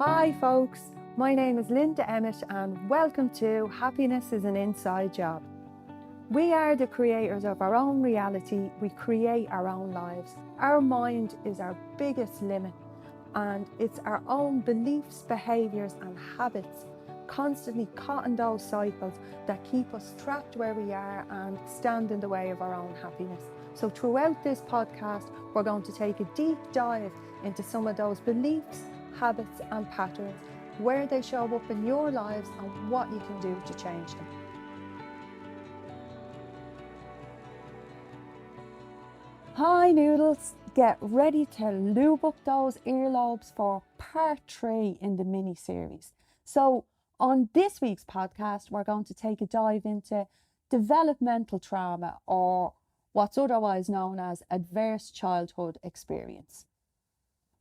Hi folks, my name is Linda Emmett and welcome to Happiness is an Inside Job. We are the creators of our own reality, we create our own lives. Our mind is our biggest limit and it's our own beliefs, behaviours and habits constantly caught in those cycles that keep us trapped where we are and stand in the way of our own happiness. So throughout this podcast, we're going to take a deep dive into some of those beliefs, habits and patterns, where they show up in your lives and what you can do to change them. Hi noodles, get ready to lube up those earlobes for part 3 in the mini series. So on this week's podcast, we're going to take a dive into developmental trauma, or what's otherwise known as adverse childhood experience.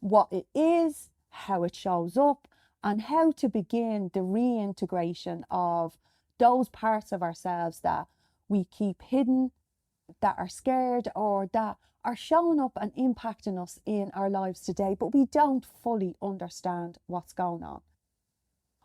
What it is, how it shows up, and how to begin the reintegration of those parts of ourselves that we keep hidden, that are scared, or that are showing up and impacting us in our lives today, but we don't fully understand what's going on.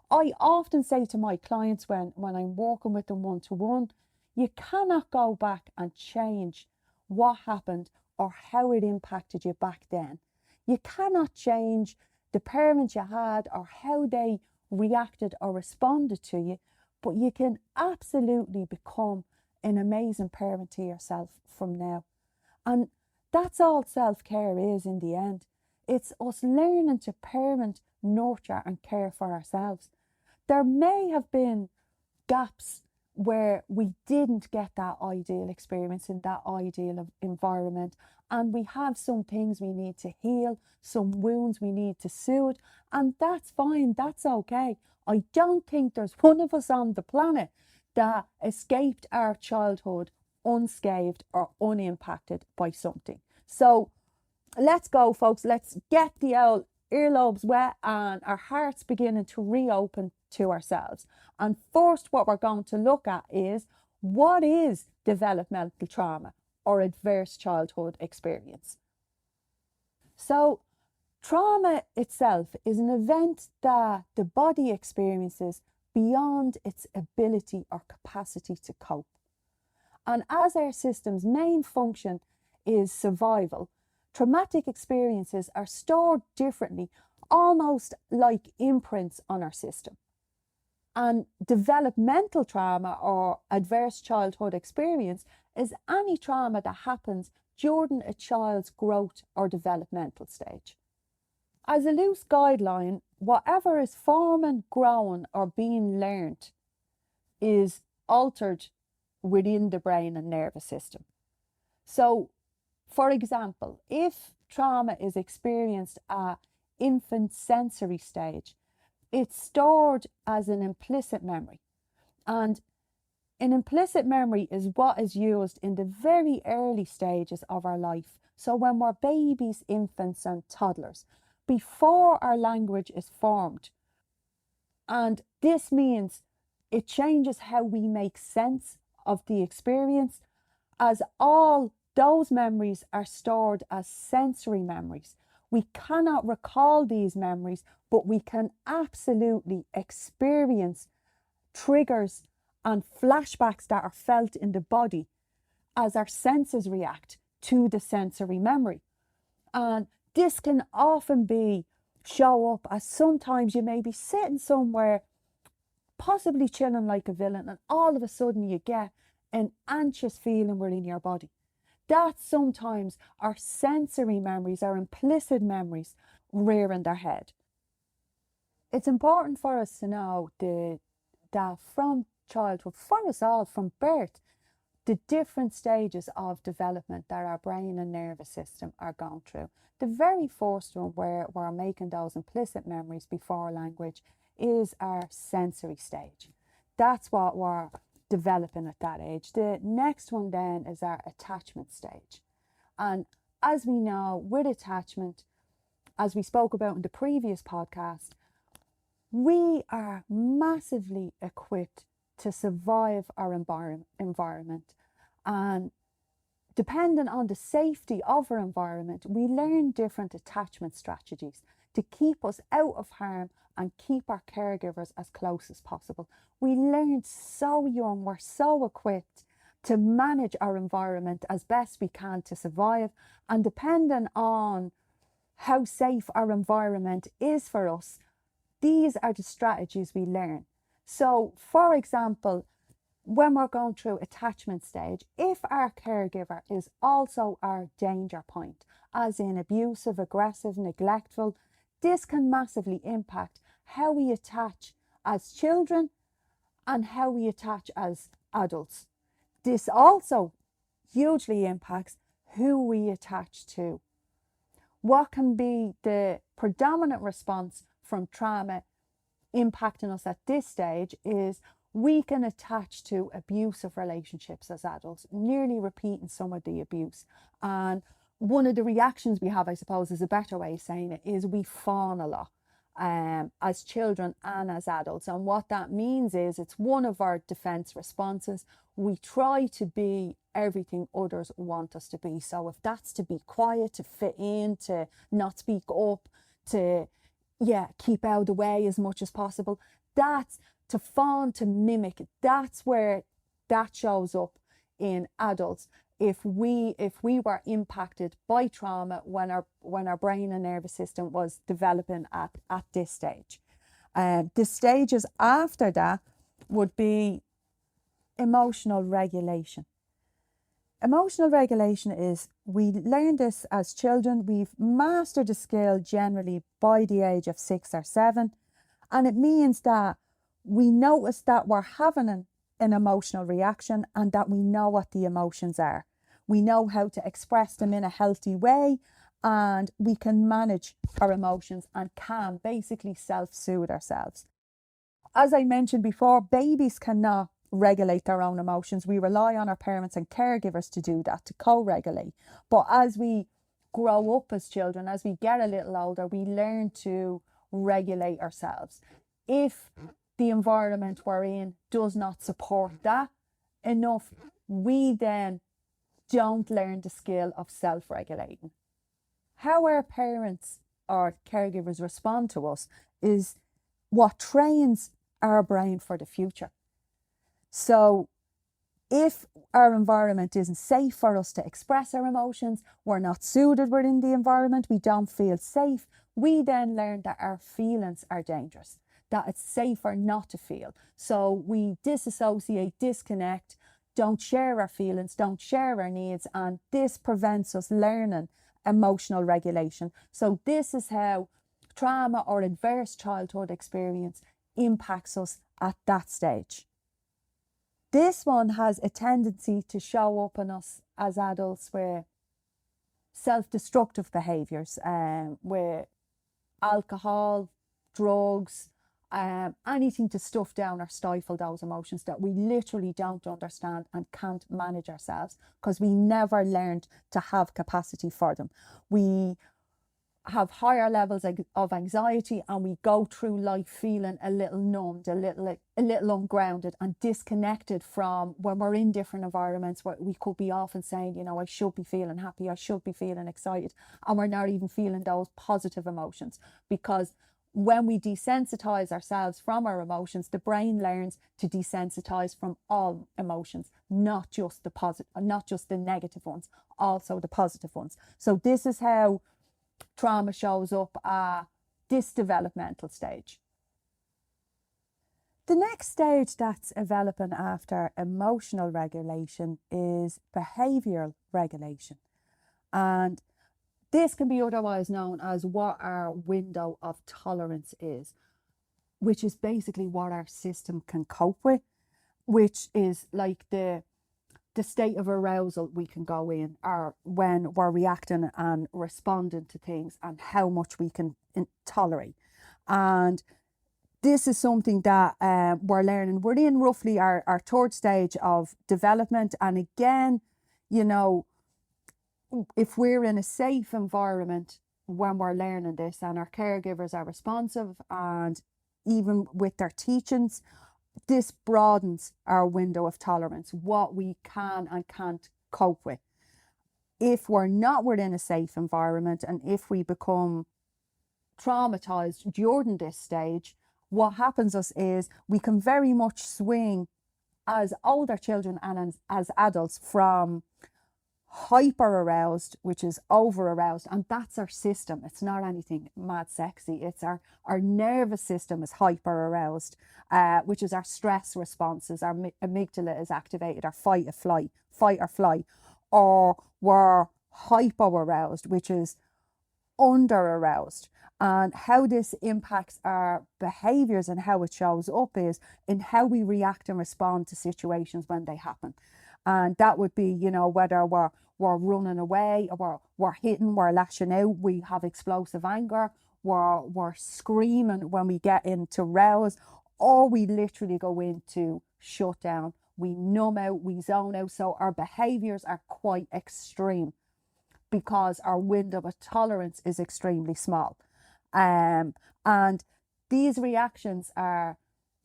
I often say to my clients when I'm working with them one-to-one, you cannot go back and change what happened or how it impacted you back then. You cannot change the parents you had or how they reacted or responded to you, but you can absolutely become an amazing parent to yourself from now. And that's all self-care is in the end. It's us learning to parent, nurture and care for ourselves. There may have been gaps where we didn't get that ideal experience in that ideal environment, and we have some things we need to heal, some wounds we need to soothe, and that's fine, that's okay. I don't think there's one of us on the planet that escaped our childhood unscathed or unimpacted by something. So let's go folks, let's get the old earlobes wet and our hearts beginning to reopen to ourselves. And first what we're going to look at is, what is developmental trauma or adverse childhood experience? So trauma itself is an event that the body experiences beyond its ability or capacity to cope. And as our system's main function is survival, traumatic experiences are stored differently, almost like imprints on our system. And developmental trauma or adverse childhood experience is any trauma that happens during a child's growth or developmental stage. As a loose guideline, whatever is forming, growing or being learned is altered within the brain and nervous system. So, for example, if trauma is experienced at infant sensory stage, it's stored as an implicit memory. And an implicit memory is what is used in the very early stages of our life. So when we're babies, infants and toddlers, before our language is formed. And this means it changes how we make sense of the experience, as all those memories are stored as sensory memories. We cannot recall these memories, but we can absolutely experience triggers and flashbacks that are felt in the body as our senses react to the sensory memory. And this can often show up as sometimes you may be sitting somewhere, possibly chilling like a villain, and all of a sudden you get an anxious feeling within your body. That sometimes our sensory memories, our implicit memories, rearing their head. It's important for us to know that from childhood, for us all, from birth, the different stages of development that our brain and nervous system are going through. The very first one, where we're making those implicit memories before language, is our sensory stage. That's what we're developing at that age. The next one then is our attachment stage. And as we know, with attachment, as we spoke about in the previous podcast, we are massively equipped to survive our environment. And depending on the safety of our environment, we learn different attachment strategies. to keep us out of harm and keep our caregivers as close as possible. We learn so young, we're so equipped to manage our environment as best we can to survive, and depending on how safe our environment is for us, these are the strategies we learn. So, for example, when we're going through attachment stage, if our caregiver is also our danger point, as in abusive, aggressive, neglectful, this can massively impact how we attach as children and how we attach as adults. This also hugely impacts who we attach to. What can be the predominant response from trauma impacting us at this stage is we can attach to abusive relationships as adults, nearly repeating some of the abuse. And one of the reactions we have, I suppose, is a better way of saying it, is we fawn a lot as children and as adults. And what that means is it's one of our defense responses. We try to be everything others want us to be. So if that's to be quiet, to fit in, to not speak up, to keep out of the way as much as possible, that's to fawn, to mimic. That's where that shows up in adults. If we were impacted by trauma when our brain and nervous system was developing at this stage. The stages after that would be emotional regulation. Emotional regulation is, we learn this as children. We've mastered the skill generally by the age of 6 or 7. And it means that we notice that we're having an emotional reaction and that we know what the emotions are. We know how to express them in a healthy way, and we can manage our emotions and can basically self-soothe ourselves. As I mentioned before, babies cannot regulate their own emotions. We rely on our parents and caregivers to do that, to co-regulate. But as we grow up as children, as we get a little older, we learn to regulate ourselves. If the environment we're in does not support that enough, we then don't learn the skill of self-regulating. How our parents or caregivers respond to us is what trains our brain for the future. So if our environment isn't safe for us to express our emotions, we're not suited within the environment, we don't feel safe, we then learn that our feelings are dangerous, that it's safer not to feel. So we disassociate, disconnect, don't share our feelings, don't share our needs, and this prevents us learning emotional regulation. So this is how trauma or adverse childhood experience impacts us at that stage. This one has a tendency to show up in us as adults with self-destructive behaviours, with alcohol, drugs, anything to stuff down or stifle those emotions that we literally don't understand and can't manage ourselves because we never learned to have capacity for them. We have higher levels of anxiety and we go through life feeling a little numbed, a little ungrounded and disconnected from when we're in different environments where we could be often saying, you know, I should be feeling happy, I should be feeling excited, and we're not even feeling those positive emotions, because when we desensitize ourselves from our emotions, the brain learns to desensitize from all emotions, not just the positive, not just the negative ones, also the positive ones. So this is how trauma shows up at this developmental stage. The next stage that's developing after emotional regulation is behavioural regulation. And this can be otherwise known as what our window of tolerance is, which is basically what our system can cope with, which is like the state of arousal we can go in, or when we're reacting and responding to things, and how much we can tolerate. And this is something that we're learning. We're in roughly our third stage of development. And again, you know, if we're in a safe environment when we're learning this and our caregivers are responsive, and even with their teachings, this broadens our window of tolerance, what we can and can't cope with. If we're not within a safe environment, and if we become traumatized during this stage, what happens us is we can very much swing as older children and as adults from hyper aroused, which is over aroused, and that's our system. It's not anything mad sexy. It's our nervous system is hyper aroused, which is our stress responses. Our amygdala is activated, our fight or flight, or we're hypo aroused, which is under aroused. And how this impacts our behaviors and how it shows up is in how we react and respond to situations when they happen. And that would be, whether we're running away, or we're hitting, we're lashing out, we have explosive anger, we're screaming when we get into rouse, or we literally go into shutdown. We numb out, we zone out. So our behaviors are quite extreme because our window of tolerance is extremely small. And these reactions are,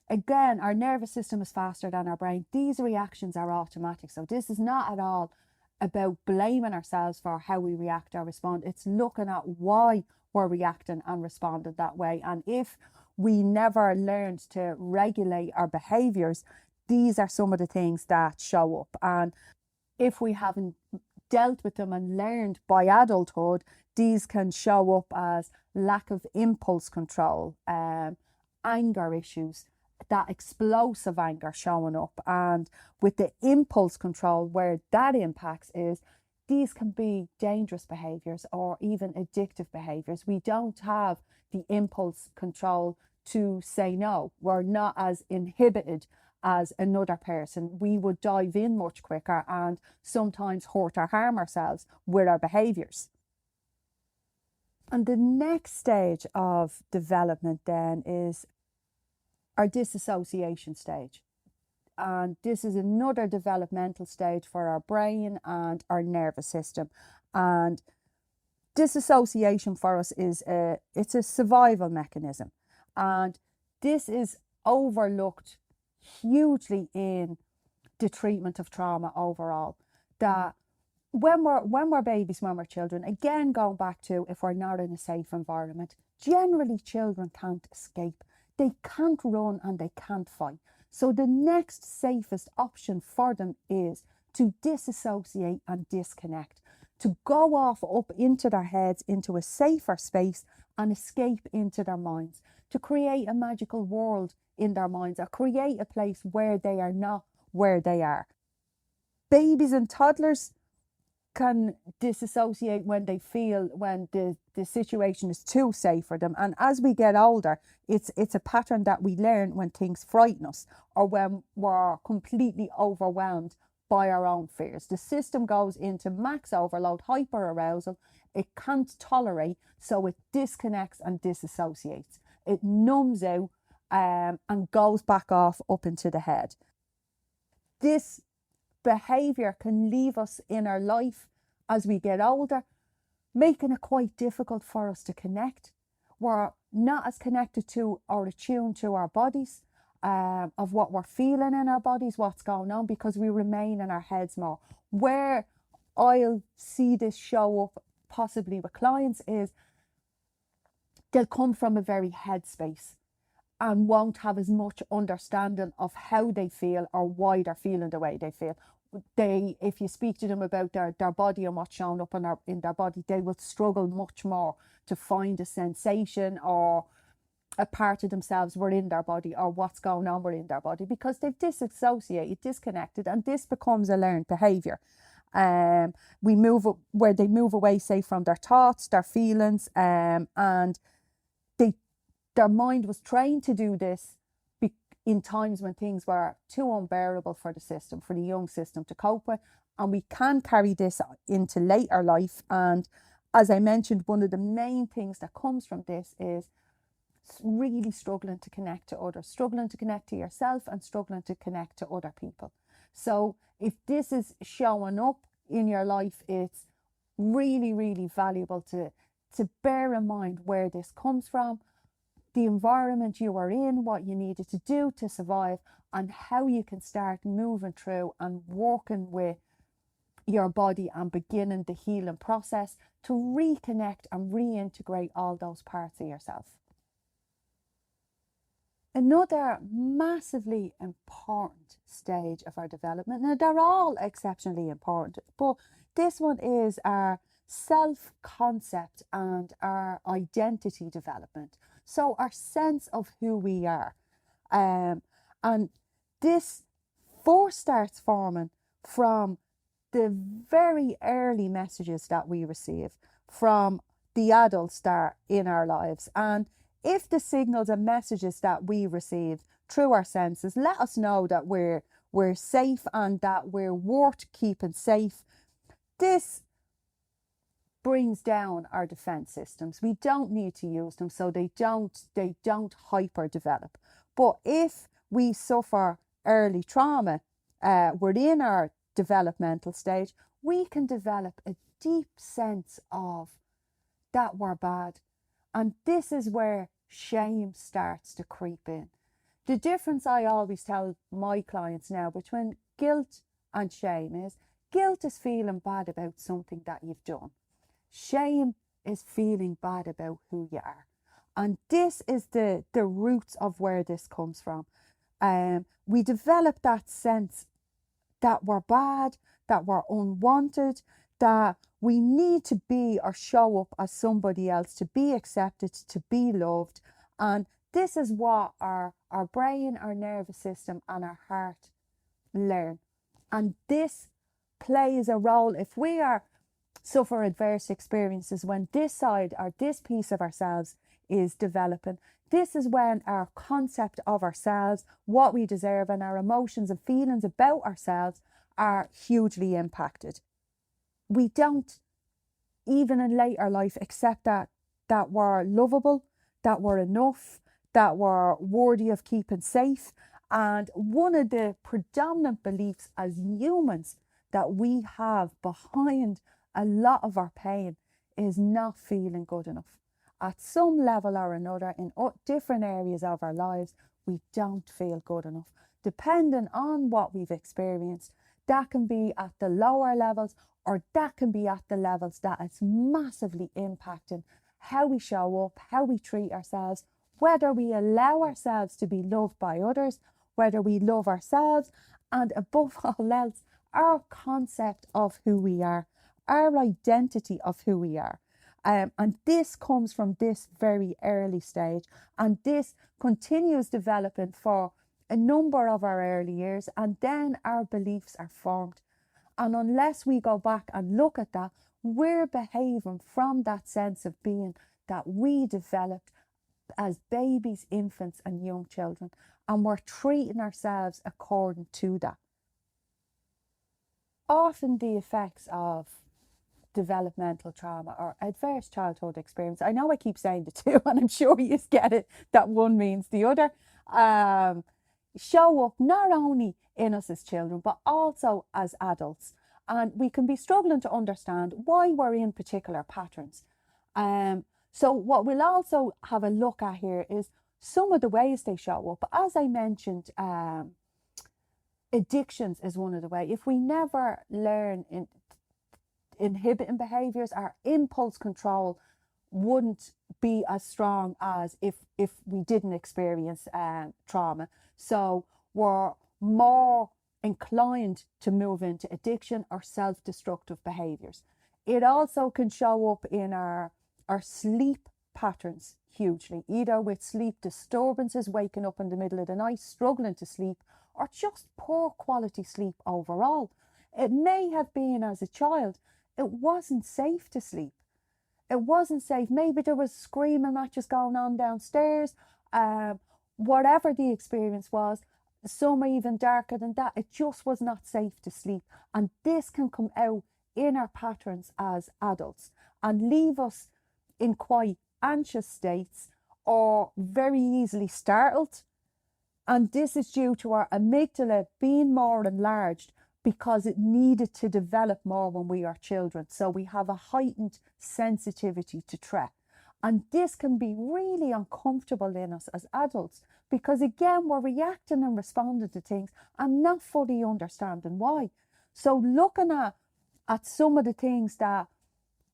again, our nervous system is faster than our brain. These reactions are automatic. So this is not at all about blaming ourselves for how we react or respond. It's looking at why we're reacting and responding that way. And if we never learned to regulate our behaviors, these are some of the things that show up. And if we haven't dealt with them and learned by adulthood, these can show up as lack of impulse control, anger issues, that explosive anger showing up. And with the impulse control, where that impacts is these can be dangerous behaviors or even addictive behaviors. We don't have the impulse control to say no. We're not as inhibited as another person. We would dive in much quicker and sometimes hurt or harm ourselves with our behaviors. And the next stage of development then is our disassociation stage. And this is another developmental stage for our brain and our nervous system. And disassociation for us is it's a survival mechanism. And this is overlooked hugely in the treatment of trauma overall. That when we're babies, when we're children, again, going back to if we're not in a safe environment, generally children can't escape. They can't run and they can't fight. So the next safest option for them is to disassociate and disconnect, to go off up into their heads, into a safer space and escape into their minds, to create a magical world in their minds or create a place where they are not where they are. Babies and toddlers can disassociate when they feel when the situation is too safe for them. And as we get older, it's a pattern that we learn when things frighten us or when we're completely overwhelmed by our own fears. The system goes into max overload, hyper arousal. It can't tolerate, so it disconnects and disassociates. It numbs out and goes back off up into the head. This behavior can leave us in our life as we get older, making it quite difficult for us to connect. We're not as connected to or attuned to our bodies, of what we're feeling in our bodies, what's going on, because we remain in our heads more. Where I'll see this show up possibly with clients is they'll come from a very headspace and won't have as much understanding of how they feel or why they're feeling the way they feel. If you speak to them about their body and what's shown up in their body, they will struggle much more to find a sensation or a part of themselves within their body or what's going on within their body, because they've disassociated, disconnected, and this becomes a learned behavior. We move where they move away, say, from their thoughts, their feelings, and their mind was trained to do this in times when things were too unbearable for the system, for the young system to cope with. And we can carry this into later life. And as I mentioned, one of the main things that comes from this is really struggling to connect to others, struggling to connect to yourself and struggling to connect to other people. So if this is showing up in your life, it's really, really valuable to bear in mind where this comes from, the environment you were in, what you needed to do to survive, and how you can start moving through and working with your body and beginning the healing process to reconnect and reintegrate all those parts of yourself. Another massively important stage of our development, now they're all exceptionally important, but this one is our self-concept and our identity development. So our sense of who we are. And this first starts forming from the very early messages that we receive from the adults that are in our lives. And if the signals and messages that we receive through our senses let us know that we're safe and that we're worth keeping safe, this brings down our defense systems. We don't need to use them, so they don't hyper develop. But if we suffer early trauma within our developmental stage, we can develop a deep sense of that we're bad. And this is where shame starts to creep in. The difference I always tell my clients now between guilt and shame is guilt is feeling bad about something that you've done. Shame is feeling bad about who you are. And this is the roots of where this comes from. We develop that sense that we're bad, that we're unwanted, that we need to be or show up as somebody else to be accepted, to be loved. And this is what our brain, our nervous system and our heart learn. And this plays a role if we are suffer adverse experiences, when this side or this piece of ourselves is developing. This is when our concept of ourselves, what we deserve, and our emotions and feelings about ourselves are hugely impacted. We don't, even in later life, accept that we're lovable, that we're enough, that we're worthy of keeping safe. And one of the predominant beliefs as humans that we have behind a lot of our pain is not feeling good enough. At some level or another, in different areas of our lives, we don't feel good enough. Depending on what we've experienced, that can be at the lower levels or that can be at the levels that it's massively impacting how we show up, how we treat ourselves, whether we allow ourselves to be loved by others, whether we love ourselves, and above all else, our concept of who we are, our identity of who we are. And this comes from this very early stage, and this continues developing for a number of our early years, and then our beliefs are formed. And unless we go back and look at that, we're behaving from that sense of being that we developed as babies, infants and young children, and we're treating ourselves according to that. Often the effects of developmental trauma or adverse childhood experience, I know I keep saying the two and I'm sure you get it, that one means the other, show up not only in us as children but also as adults, and we can be struggling to understand why we're in particular patterns. So what we'll also have a look at here is some of the ways they show up. As I mentioned, addictions is one of the ways. If we never learn inhibiting behaviours, our impulse control wouldn't be as strong as if we didn't experience trauma. So we're more inclined to move into addiction or self-destructive behaviours. It also can show up in our sleep patterns hugely, either with sleep disturbances, waking up in the middle of the night, struggling to sleep, or just poor quality sleep overall. It may have been as a child, it wasn't safe to sleep. It wasn't safe. Maybe there was screaming matches going on downstairs. Whatever the experience was, some even darker than that, it just was not safe to sleep. And this can come out in our patterns as adults and leave us in quite anxious states or very easily startled. And this is due to our amygdala being more enlarged because it needed to develop more when we are children. So we have a heightened sensitivity to threat. And this can be really uncomfortable in us as adults because, again, we're reacting and responding to things and not fully understanding why. So looking at at some of the things that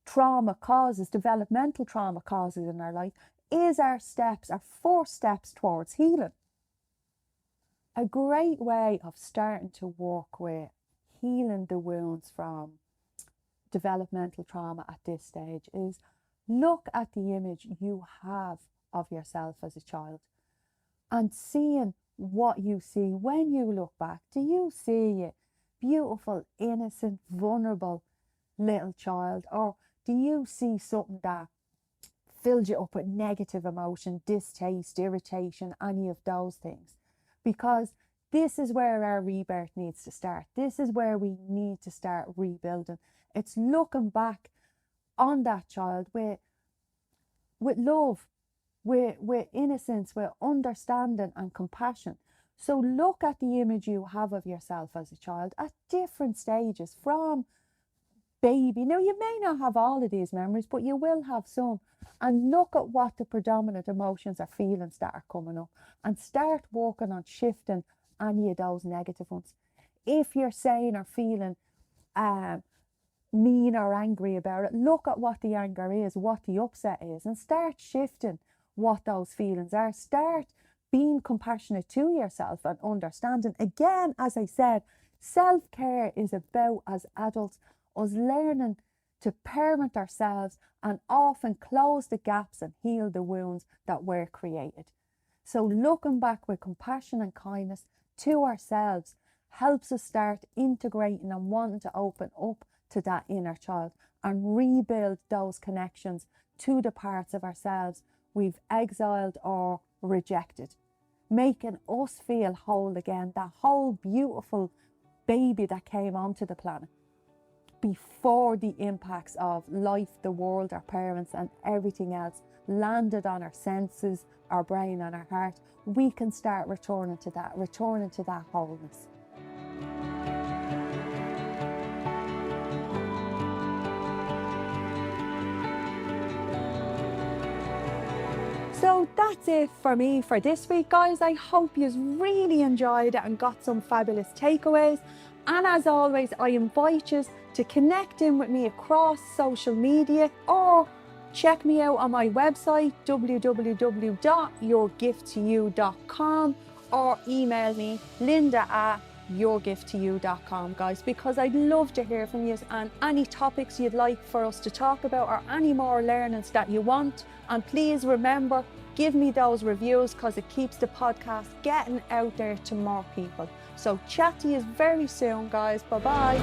trauma causes, developmental trauma causes in our life, is our first steps towards healing. A great way of starting to work with healing the wounds from developmental trauma at this stage is look at the image you have of yourself as a child and seeing what you see when you look back. Do you see a beautiful, innocent, vulnerable little child, or do you see something that fills you up with negative emotion, distaste, irritation, any of those things? Because this is where our rebirth needs to start. This is where we need to start rebuilding. It's looking back on that child with love, with innocence, with understanding and compassion. So look at the image you have of yourself as a child at different stages, from baby. Now, you may not have all of these memories, but you will have some. And look at what the predominant emotions or feelings that are coming up, and start working on shifting any of those negative ones. If you're saying or feeling mean or angry about it, look at what the anger is, what the upset is, and start shifting what those feelings are. Start being compassionate to yourself and understanding. Again, as I said, self-care is about, as adults, us learning to parent ourselves and often close the gaps and heal the wounds that were created. So looking back with compassion and kindness to ourselves helps us start integrating and wanting to open up to that inner child and rebuild those connections to the parts of ourselves we've exiled or rejected, making us feel whole again, that whole beautiful baby that came onto the planet before the impacts of life, the world, our parents and everything else landed on our senses, our brain and our heart. We can start returning to that wholeness. So that's it for me for this week, guys. I hope you really enjoyed it and got some fabulous takeaways. And as always, I invite you to connect in with me across social media, or check me out on my website, www.yourgifttoyou.com, or email me, linda@yourgifttoyou.com, guys, because I'd love to hear from you and any topics you'd like for us to talk about, or any more learnings that you want. And please remember, give me those reviews, because it keeps the podcast getting out there to more people. So chat to you very soon, guys. Bye bye.